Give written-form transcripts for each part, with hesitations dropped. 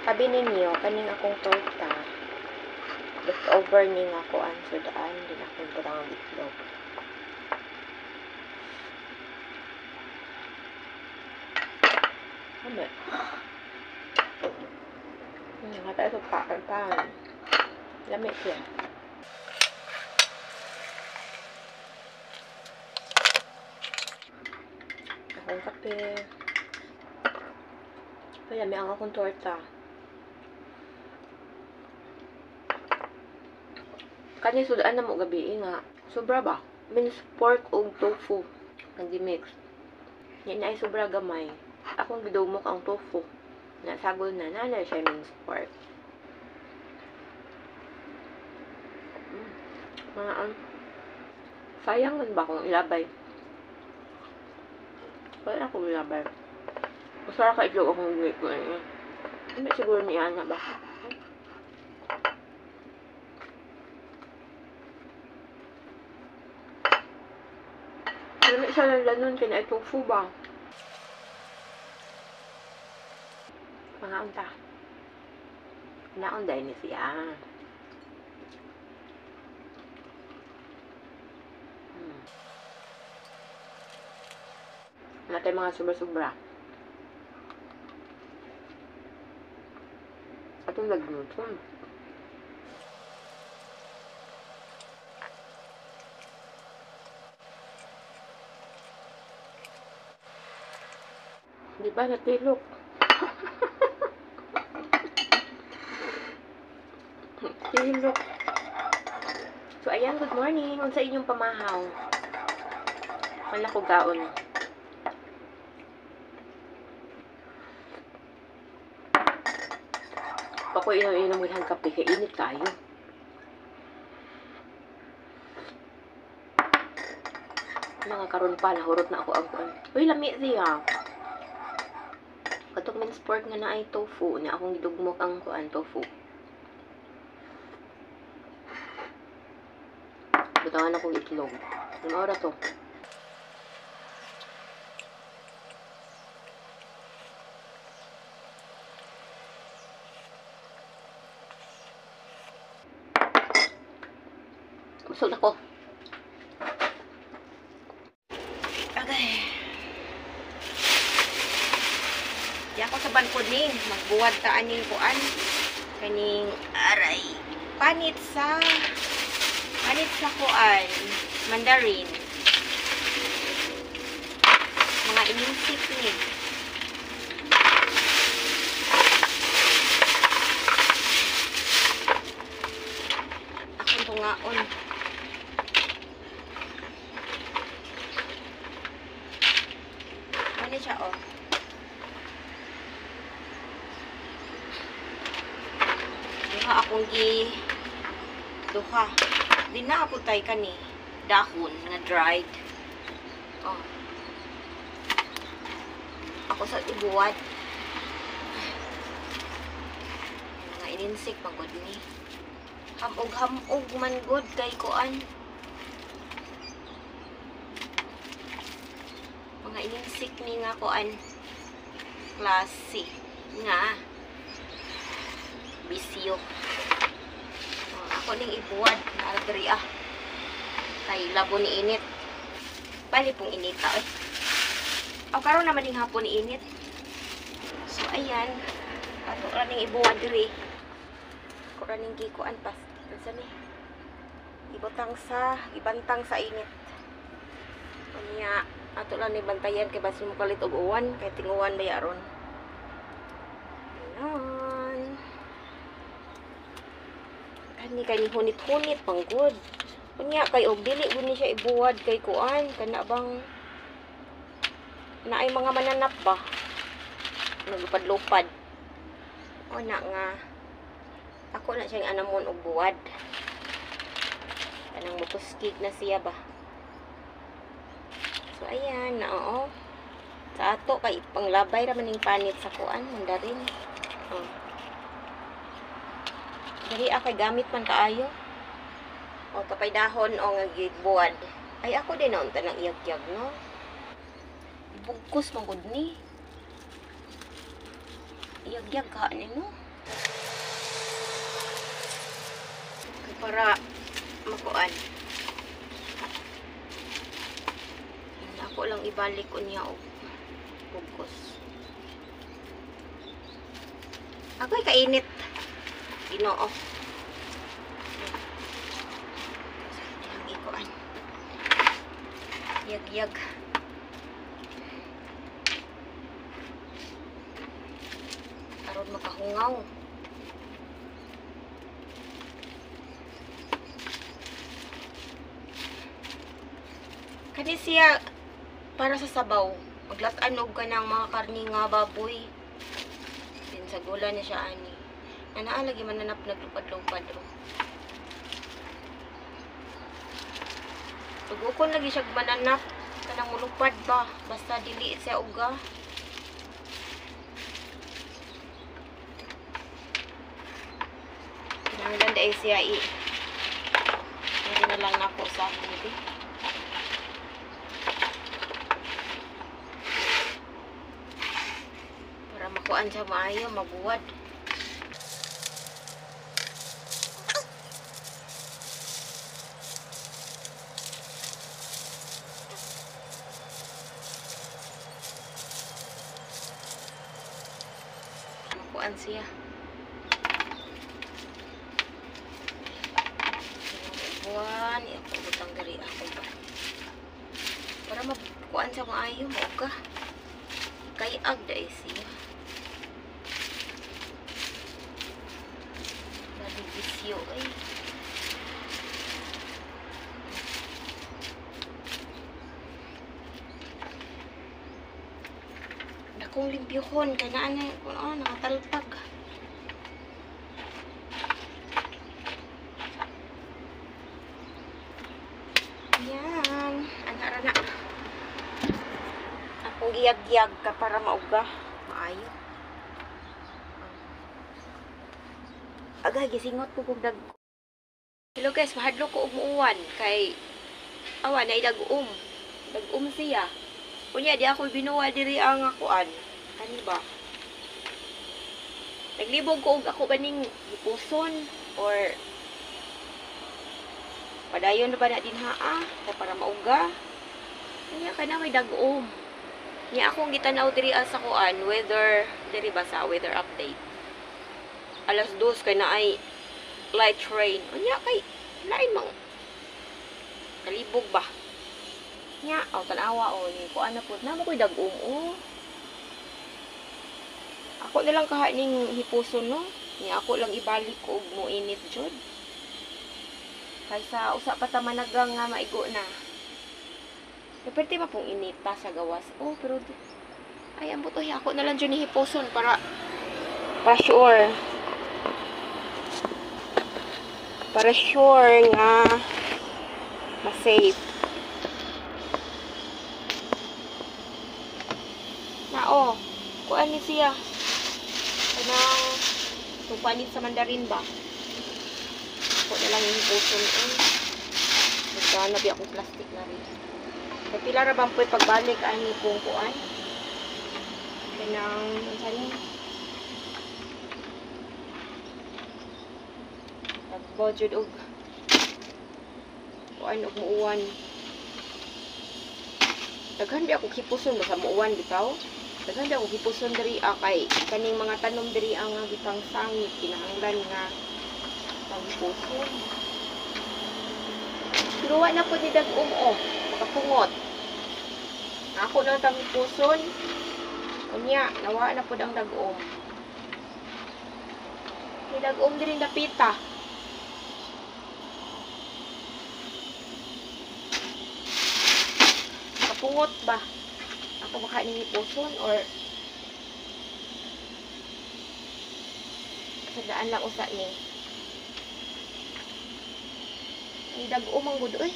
Sabi ninyo, kaning akong torta, leftover ni nga ko ang sudaan, din akong butang ang itlog. Ano? Nakatayo sa pakan. Lamig siya. Akong kape. Kaya may ang akong torta. Kani sudaan na mo gabi nga. Sobra ba? Minced pork o tofu. Ang di-mix. Yan ay sobra gamay. Akong gidumok ang tofu. Nasagol na. Nala siya minced pork. Sayang man ba kung ilabay? Kaya ako ilabay. Masara ka itlog akong gawin ko. Hindi siguro niya na ba? Ano isa lang lanon kina tofu ba? Mga unta. Naon dahil ni siya. Natay mga sobra-sobra. Atong nagluto. Di ba natilok? Tilok. So ayan, good morning. Unsa inyong pamahaw? Wala ko gaon. Ako inom ng kape, kaya init tayo. Mga karon pa, nahurot na ako ang kuan. Uy, lami siya. Katong minced pork nga na ay tofu, na akong gidugmok ang kuan tofu. Butangan akong itlog. Ano oras to? Busog na ko. Okay. Di ako sa balkon ni. Magbuwad ta aning kuan. Kaning aray. Panit sa kuan. Mandarin. Mga inisip ni. Akong tungaon. Ano siya, oh. Duha akong duha. Di na aputay ka ni. Dahon nga dried. Oh. Ako sa ibuwad. Mga ininsik pagod ni. Hamog man good kay kuan. Mga ininsik ni nga kuan. Klase nga bisyo. Ako ning ibuwad nagri kay labo ni init. Bali pong inita eh. O karon naman ding hapon ni init. So ayan, ato ra ning ibuwad diri. Ko ra ning gikuan pas. Unsa ni? Ibantang sa init. Unya ato lang ni bantayan kay basin mo kalit og uwan kay tinguwan ba yaron. Ayan. Kani kay ni hunit-hunit pang good. Unya kay og dili gud ni siya ibuwad kay kuan kana bang naay mga mananap ba. Nagupad-lupad. O na nga ako na siyang anamon og buwad. Kanang mutuskig na siya ba. So ayan na oo. Sa ato kay panglabay ra maning panit sa kuan mandarin. Oh. Dali kay gamit man kaayo. O kapay dahon o nga gigbuwad. Ay ako din naunta ng iyag-yag no. Ibugkos man gud ni. Iyag-yag ka ni no. Para makuan. Ako lang ibalik ko niya og bugos. Ako'y kainit. Ginoo. Ang ikuan. Yag-yag. Karon makahungaw. Kani siya para sa sabaw. Maglat-an og kanang mga karni nga baboy. Din sa gula ni siya ani. Anaa lagi mananap naglupad-lupad ro. Tugukon lagi siya mananap kanang mulupad ba basta dili siya uga. Kinahanglan dai siya na lang nako sa hindi. Para makuan siya maayo, mabuwad. Makuan siya. Buwan, ako butang dari ako ba. Para makuan siya maayo, mauga. Kayag dai siya. Bisyo eh. Dakong limpyuhon kaya na nakatalpag. Yan, ana na. Akong giyag-giyag ka para mauga, maayo. Agay gisingot ko kog dag. Hello guys, mahadlok ko og muuwan kay awa na dag-um. Dag-um siya. Kunya di ako binuwa diri ang akuan. Ani ba? Naglibog ko og ako baning gipuson or padayon na ba na din haa para mauga. Kunya kana may dag-um. Niya akong gitanaw diri sa kuan, weather diri ba sa weather update. Alas 2 kay na ay light rain. Unya kay lain mang kalibog ba. Nya aw tanawa o ni ko ana pud na mo koy dag-um o. Ako na lang kaha ning hipuson no. Nya ako lang ibalik ko og moinit jud. Kaysa usa pa ta managang nga maigo na. Depende ba pong inita sa gawas. Oh, pero ay ambot oy ako na lang jud ni hipuson para sure. Para sure nga ma-safe. Na kuan ni siya. Kanang tupanit sa mandarin ba? Ako na lang yung puson Magkana bi akong plastic na rin. Kaya pila ra bang po'y pagbalik ani kung kuan. Kanang sani. Budget og kuan og muuwan. Daghan di ako kipuson basta muuwan bitaw. Daghan di ako kipuson diri kay kaning mga tanom diri ang gitang sangit kinahanglan nga pagpuson. Pero wa na pud ni dag-um makapungot. Ako lang tang puson. Unya nawa na pud ang dag-um. Ni dag-um diri napita. Pungot ba? Ako baka nini puson or sadaan lang usa ni. Ang dag-o mang gud oy.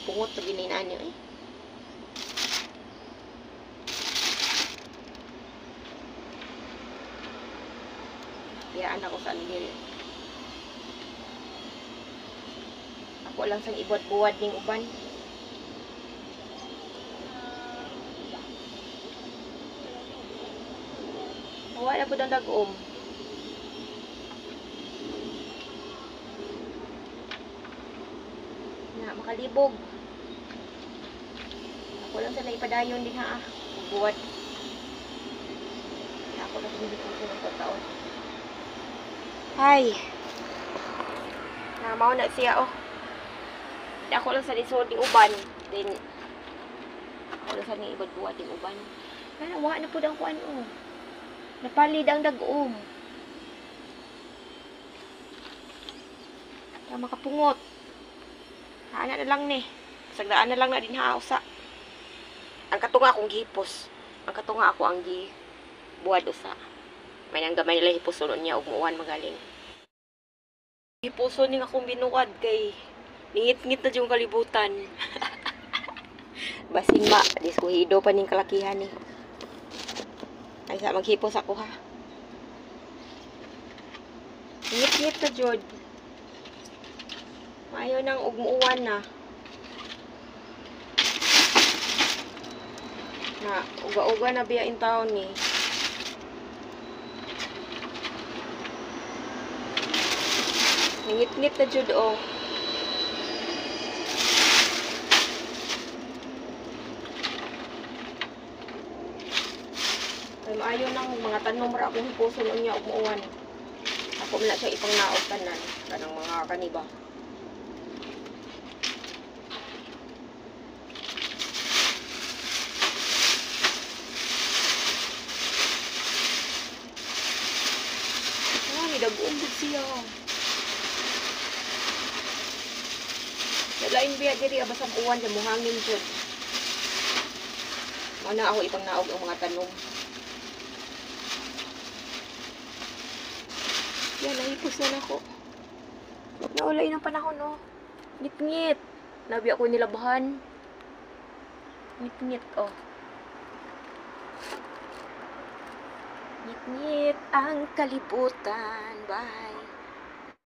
Pungot to gininaan niyo eh. Piraan ako sa diri. Ako lang sang ibot-buwad ning uban. Wala po ang dag-om. makalibog. Ako lang sila ipadayon din ha. Buwad. Ako lang hindi ko ng pagkaon. Ay. Namaw na siya oh. Ako lang sa lisod ng uban. Then, ako lang sa ng ibad buwad ng uban. Kaya nawa na po ang kuan oh. Napalid ang dagom. Kaya makapungot. Haana na lang ni. Sagdaan na lang na din hausa. Ang katunga akong gihipos. Ang katunga ako ang buwad usa. May nang gamay nila hipuson niya ug muuwan magaling. Hipuson ning akong binuwad kay ningit-ngit na yung kalibutan. Basin ma, diskuhido pa ning kalakihan ni. Ay sa maghipos ako ha. Ngit-ngit na jud. Maayo nang ugmuuwan na. Na uga-uga na biya in town ni. Ngit-ngit na jud oh. Ay maayo nang mga tanom ra akong hipuson unya ug muuwan. Ako man na siya ipang naog tanan kanang mga kaniba. Ni dagom gud siya. Dalain biya diri abasang uwan sa muhangin jud. Mao na ako ipang naog ang mga tanom. Yan, nahipos na ako. Naulay ng panahon, no? Ngit-ngit. Nabi ako nilabahan. Ngit-ngit, oh. Ngit-ngit ang kalibutan. Bye.